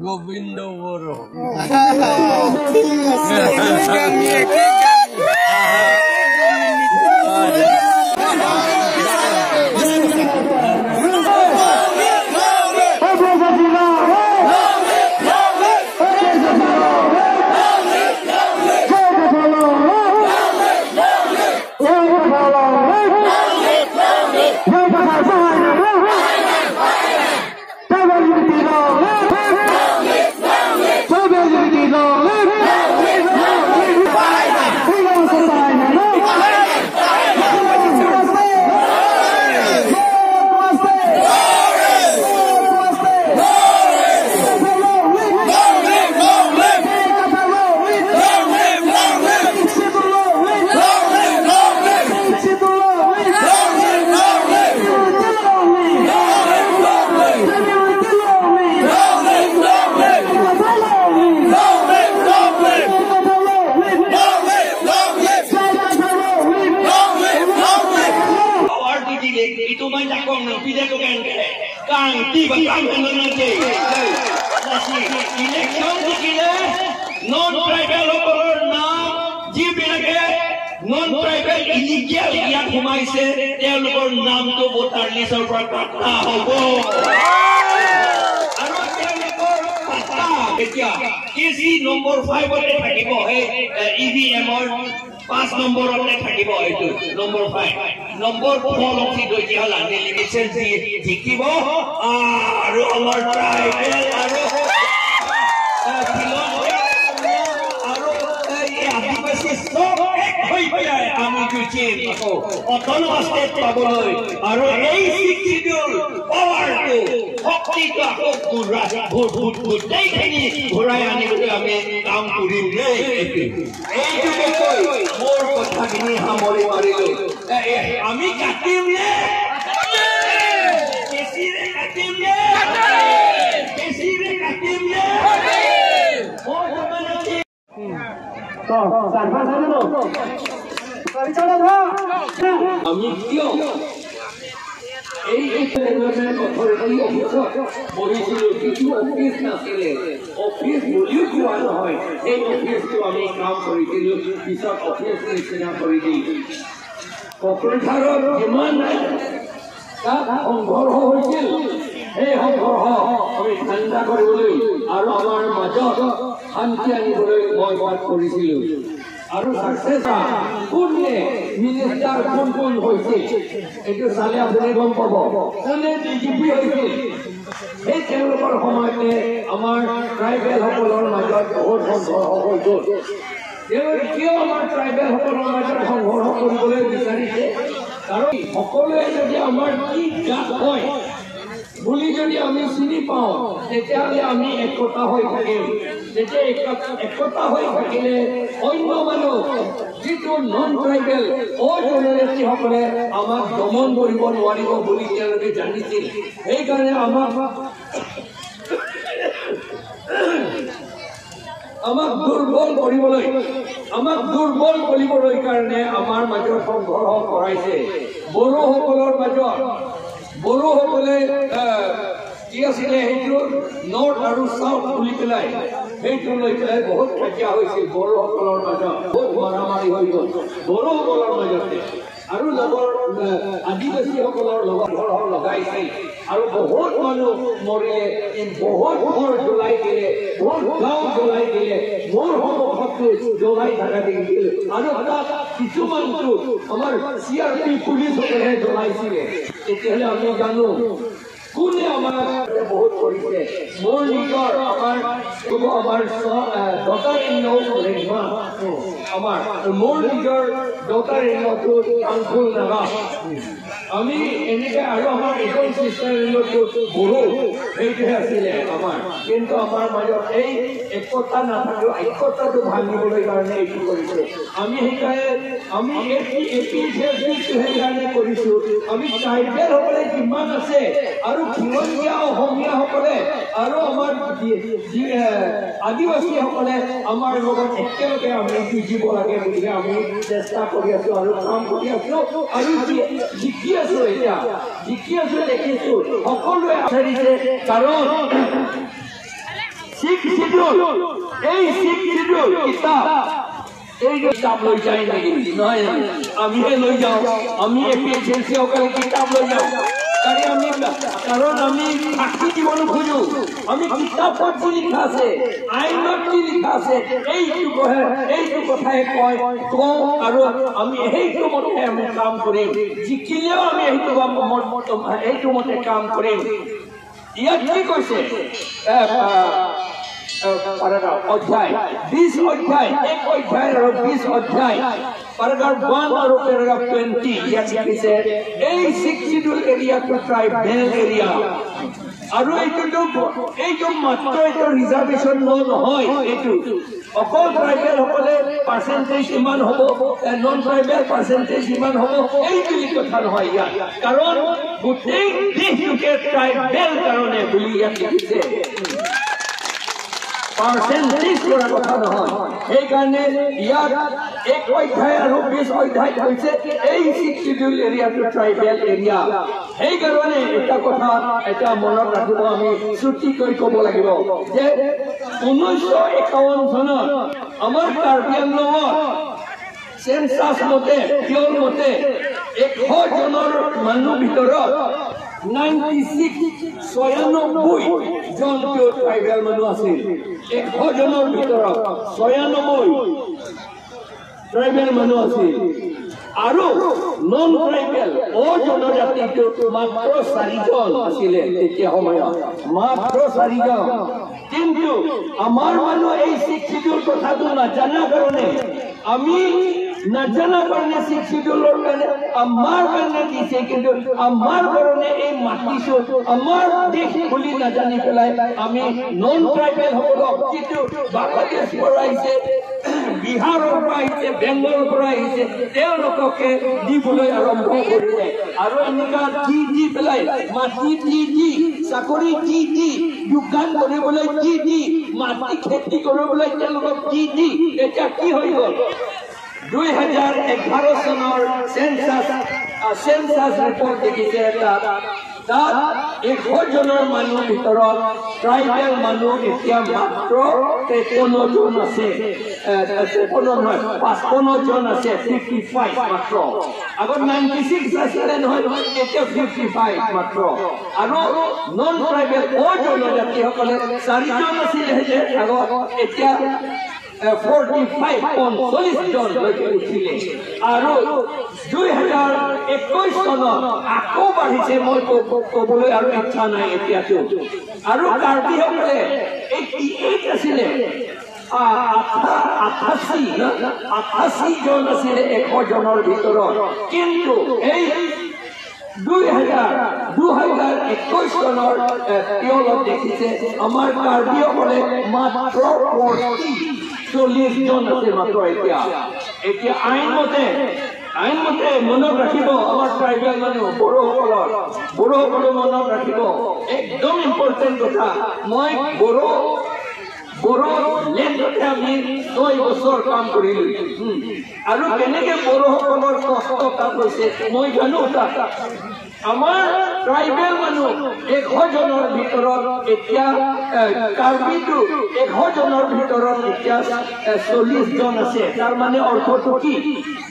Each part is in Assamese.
Govindo Boro. Non-tribal illegal ইয়াত সোমাইছে তেওঁলোকৰ নামটো ভোটাৰ লিষ্টৰ পৰা কাটা হ'ব আৰু তেওঁলোকৰ পাতা এতিয়া কেজি নম্বৰ 5 তে থাকিব ইভিএমৰ 5 নম্বৰতে থাকিব এইটো নম্বৰ 5 নম্বৰ 4 লখি দইয়া লানি লিমিটেড জিকিব আৰু আমাৰ ট্ৰাইবেল আৰু autonomous state পাবলৈ আৰু এই শিক্ষিতৰ পাৱাৰটো শক্তিটো আকৌ গোটেইখিনি ঘূৰাই আনিবলৈ আমি কাম কৰিম দেই এইটোকে কৈ মোৰ কথাখিনি সামৰি মাৰিলোঁ আমি কাটিম নে আমি কিয় এই ডেভেলপমেন্ট অথৰিটি অফিচত বহিছিলোঁ কিছু অফিচ নাছিলে অফিচ বুলিও কোৱা নহয় এই অফিচটো আমি কাম কৰিছিলোঁ পিছত অফিচ নিচিনা কৰি দিলোঁ কোকৰাঝাৰৰ যিমান তাত সংঘৰ্ষ হৈছিল এই সংঘৰ্ষ আমি ঠাণ্ডা কৰিবলৈ আৰু আমাৰ মাজত শান্তি আনিবলৈ মই বাদ কৰিছিলোঁ আৰু সাকসেস কোনে মিনিষ্টাৰ কোন হৈছিল এইটো চালে আপুনি গম পাব কোনে ডিজিপি হৈছিল এই তেওঁলোকৰ সময়তে আমাৰ ট্ৰাইবেল সকলৰ মাজত বহুত সংঘৰ্ষ হৈ গ'ল কিয় আমাৰ ট্ৰাইবেল সকলৰ মাজত সংঘৰ্ষ কৰিবলৈ বিচাৰিছে কাৰণ সকলোৱে যদি আমাৰ কি জাত হয় বুলি যদি আমি চিনি পাওঁ তেতিয়াহ'লে আমি একতা হৈ থাকিম যেতিয়া একতা হৈ থাকিলে অন্য মানুহ যিটো নন ট্ৰাইবেল জনজাতিসকলে আমাক দমন কৰিব নোৱাৰিব বুলি তেওঁলোকে জানিছিল সেইকাৰণে আমাক দুৰ্বল কৰিবলৈ কাৰণে আমাৰ মাজত সংঘৰ্ষ কৰাইছে বড়োসকলৰ মাজত বড়োসকলে কি আছিলে সেইটো নৰ্থ আৰু চাউথ বুলি পেলাই সেইটো লৈ পেলাই বহুত কাজিয়া হৈছিল বড়োসকলৰ মাজত বহুত মাৰামাৰি হৈ গ'ল বড়োসকলৰ মাজতে আৰু লগৰ আদিবাসীসকলৰ লগত ঘৰ লগাইছিল আৰু বহুত মানুহ মৰিলে বহুত ঘৰ জ্বলাই দিলে বহুত গাঁও জ্বলাই দিলে মোৰ সন্মুখতো জ্বলাই থকা দেখিছিল আৰু তাত কিছুমানটো আমাৰ CRP পুলিচসকলে জ্বলাইছিলে তেতিয়াহ'লে আমি জানো কোনে আমাৰ বহুত কৰিছে মোৰ নিজৰ আমাৰ ডটাৰ আমাৰ মোৰ নিজৰ ডটাৰ ইনলটো আংকুল নাগা আমি এনেকৈ আৰু আমাৰ এজন চিষ্টাৰ ইনলটো বড়ো সেইটোহে আছিলে আমাৰ কিন্তু আমাৰ মাজত এই একতা নাথাকিও একতাটো ভাঙিবলৈ কাৰণে এইটো কৰিছে আমি সেইকাৰণে আমি সেইকাৰণে কৰিছোঁ আমি ট্ৰাইবেলসকলে যিমান আছে আৰু খিলঞ্জীয়া অসমীয়াসকলে আৰু আমাৰ আদিবাসীসকলে আমাৰ লগত একেলগে আমি যুঁজিব লাগে গতিকে আমি চেষ্টা কৰি আছোঁ আৰু কাম কৰি আছোঁ আৰু জিকি আছোঁ এতিয়া জিকি আছোঁ দেখিছোঁ সকলোৱে বিচাৰিছে কাৰণ শিখ শিডিউল এই শিখ শিডিউল কিতাপ এই কিতাপ লৈ যায় নেকি নহয় আমিহে লৈ যাওঁ আমি APSC সকলে কিতাপ লৈ যাওঁ কাৰণ আমি সাক্ষী দিব নোখোজো আমি কিতাপত কি লিখা আছে আইনত কি লিখা আছে এইটো কথাই কওঁ আৰু আমি সেইটো মতে আমি কাম কৰিম জিকিলেও আমি এইটো মতে কাম কৰিম ইয়াত কি কৈছে অধ্যায় 20 অধ্যায় 1 অধ্যায় আৰু 20 অধ্যায় paragraph 1 আৰু paragraph 20 ইয়াত লিখিছে এই শিডিউল এৰিয়াটো ট্ৰাইবেল এৰিয়া আৰু এইটো মাত্ৰ এইটো ৰিজাৰ্ভেশ্যন নহয় এইটো অকল ট্ৰাইবেল সকলে পাৰ্চেণ্টেজ ইমান হ'ব নন ট্ৰাইবেল পাৰ্চেণ্টেজ ইমান হ'ব এই বুলি কথা নহয় ইয়াত কাৰণ গোটেই দেশটোকে ট্ৰাইবেল কাৰণে বুলি ইয়াত লিখিছে পাৰ্চেণ্টেজ কৰা কথা নহয় সেইকাৰণে ইয়াত 1 অধ্যায় আৰু 20 অধ্যায় হৈছে এই শিডিউল এৰিয়াটো ট্ৰাইবেল এৰিয়া সেইকাৰণে এটা কথা এটা মনত ৰাখিব আমি চুটিকৈ ক'ব লাগিব যে 1951 চনত আমাৰ কাৰ্বি আংলঙত চেঞ্চাছ মতে পিয়ৰ মতে 100 জনৰ মানুহ ভিতৰত 96 জন ট্ৰাইবেল মানুহ আছিল 100 জনৰ ভিতৰত 96 ট্ৰাইবেল মানুহ আছিল আৰু নন ট্ৰাইবেল জনজাতিটো মাত্ৰ 4 জন আছিলে তেতিয়া সময়ত মাত্ৰ 4 জন কিন্তু আমাৰ মানুহ এই শিডিউল কথাটো নাজানা কাৰণে আমি নাজানা কাৰণে শিডিউলৰ কাৰণে আমাৰ কাৰণে দিছে কিন্তু আমাৰ কাৰণে এই মাতিছো আমাৰ দেশ বুলি নাজানি পেলাই আমি নন ট্ৰাইবেল সকলক যিটো বাংলাদেশ পৰাইছে বিহাৰৰ পৰা আহিছে, বেংগলৰ পৰা আহিছে, তেওঁলোককে দিবলৈ আৰম্ভ কৰিলে। আৰু এনেকুৱা দি পেলাই মাটি দি চাকৰি দি দোকান কৰিবলৈ দি মাটি খেতি কৰিবলৈ তেওঁলোকক দি এতিয়া কি হৈ গ'ল? 2011 চনৰ সেন্সাস ৰিপৰ্ট দেখিছে তাত 100 জনৰ মানুহৰ ভিতৰত ট্ৰাইবেল মানুহ এতিয়া মাত্ৰ 53 জন আছে। 55 জন আছে, 55 মাত্ৰ। আগত 96 আছিলে নহয়, এতিয়া 55 মাত্ৰ। আৰু নন ট্ৰাইবেল জনজাতিসকলে 4 জন আছিলে আগত, এতিয়া 45 জনলৈকে উঠিলে। আৰু 2021 চনত আকৌ বাঢ়িছে, মই ক'বলৈ আৰু ইচ্ছা নাই এতিয়াতো। আৰু কাৰ্বিসকলে 88 আছিলে, 88 জন আছিলে 100 জনৰ ভিতৰত। কিন্তু এই 2021 চনৰ তেওঁলোক দেখিছে আমাৰ কাৰ্বিসকলে মাত্ৰ 40 জন আছে মাত্ৰ। এতিয়া আইনমতে মনত ৰাখিব আমাৰ ট্ৰাইবেল মানুহ বড়োসকলৰ মনত ৰাখিব একদম ইম্পৰ্টেণ্ট কথা। মই বড়ো লেণ্ডতে আমি 6 বছৰ কাম কৰিলো। আৰু কেনেকে বড়োসকলৰ কষ্ট কাম হৈছে মই জানো। আমাৰ ট্ৰাইবেল মানুহ 100 জনৰ ভিতৰত এতিয়া কাৰ্বিটো 100 জনৰ ভিতৰত এতিয়া 40 জন আছে। তাৰ মানে অৰ্থটো কি?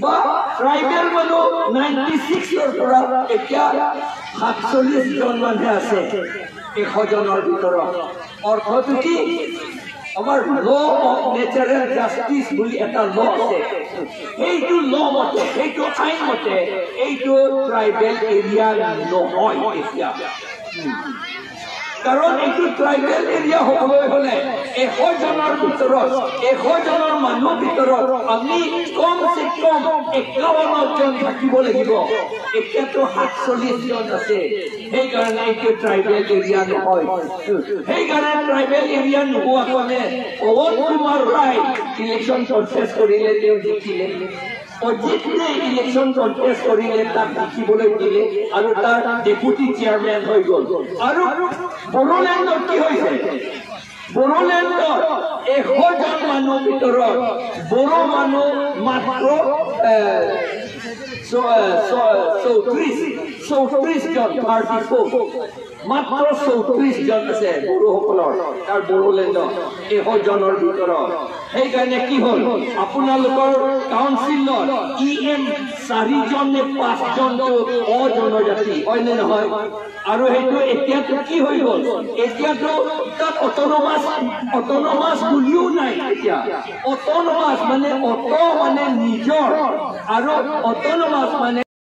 বা ট্ৰাইবেল মানুহ 96ৰ পৰা এতিয়া 47 জন মানুহ আছে 100 জনৰ ভিতৰত। অৰ্থটো কি? আমাৰ ল অফ নেচাৰেল জাষ্টিচ বুলি এটা ল আছে। সেইটো ল মতে, সেইটো আইন মতে এইটো ট্ৰাইবেল এৰিয়া নহয় এতিয়া। কাৰণ এইটো ট্ৰাইবেল এৰিয়া হ'বলৈ হ'লে 100 জনৰ ভিতৰত 100 জনৰ মানুহৰ ভিতৰত আমি কমচে কম 51 জন থাকিব লাগিব। এতিয়াতো 47 জন আছে। সেইকাৰণে এইটো ট্ৰাইবেল এৰিয়া নহয়। সেইকাৰণে ট্ৰাইবেল এৰিয়া নোহোৱা কাৰণে পৱন কুমাৰ ৰায় ইলেকশ্যন কনটেষ্ট কৰিলে, তেওঁ জিকিলে। অজিতে ইলেকশ্যন কনটেষ্ট কৰিলে, তাক জিকিবলৈ দিলে আৰু তাৰ ডেপুটি চেয়াৰমেন হৈ গ'ল। আৰু বড়োলেণ্ডত কি হৈছে? বড়োলেণ্ডত 100 জন মানুহৰ ভিতৰত বড়ো মানুহ মাত্ৰ 34 জন, 34 মাত্ৰ 34 জন আছে বড়োসকলৰ তাৰ বড়োলেণ্ডত 100 জনৰ ভিতৰত। সেইকাৰণে কি হ'ল, আপোনালোকৰ কাউন্সিলত EM 4 জন নে 5 জনটো অজনজাতি হয় নে নহয়? আৰু সেইটো এতিয়াতো কি হৈ গ'ল? এতিয়াতো তাত অট'নমাছ বুলিও নাই। এতিয়া অট'নমাছ মানে নিজৰ আৰু অট'নমাছ মানে